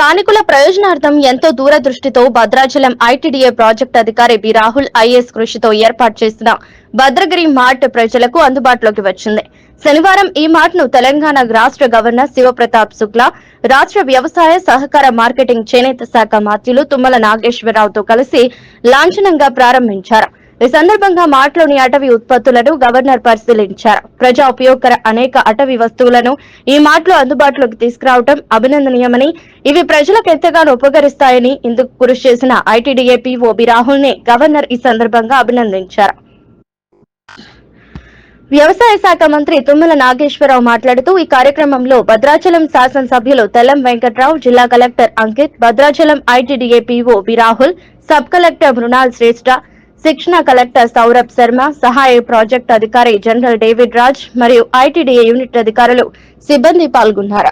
స్థానికుల ప్రయోజనార్థం ఎంతో దూరదృష్టితో భద్రాచలం ఐటీడీఏ ప్రాజెక్టు అధికారి బి రాహుల్ ఐఏఎస్ కృషితో ఏర్పాటు చేసిన భద్రగిరి మార్ట్ ప్రజలకు అందుబాటులోకి వచ్చింది. శనివారం ఈ మార్ట్ ను తెలంగాణ రాష్ట్ర గవర్నర్ శివప్రతాప్ శుక్లా, రాష్ట్ర వ్యవసాయ సహకార మార్కెటింగ్ చేనేత శాఖ మంత్రులు తుమ్మల నాగేశ్వరరావుతో కలిసి లాంఛనంగా ప్రారంభించారు. ఈ సందర్భంగా మార్ట్లోని అటవీ ఉత్పత్తులను గవర్నర్ పరిశీలించారు. ప్రజా ఉపయోగకర అనేక అటవీ వస్తువులను ఈ మార్ట్లో అందుబాటులోకి తీసుకురావడం అభినందనీయమని, ఇవి ప్రజలకు ఎంతగానో ఉపకరిస్తాయని, ఇందుకు కృషి చేసిన ఐటీడీఏ పీఓ బి రాహుల్ ని గవర్నర్ ఈ సందర్భంగా అభినందించారు. వ్యవసాయ శాఖ మంత్రి తుమ్మల నాగేశ్వరరావు మాట్లాడుతూ ఈ కార్యక్రమంలో భద్రాచలం శాసనసభ్యులు తెల్లం వెంకట్రావు, జిల్లా collector Ankit, Bhadrachalam ITDA PO B Rahul, sub collector Mrunal Shreshtha, శిక్షణ కలెక్టర్ సౌరభ్ శర్మ, సహాయ ప్రాజెక్టు అధికారి జనరల్ డేవిడ్ రాజ్ మరియు ఐటీడీఏ యూనిట్ అధికారులు, సిబ్బంది పాల్గొన్నారు.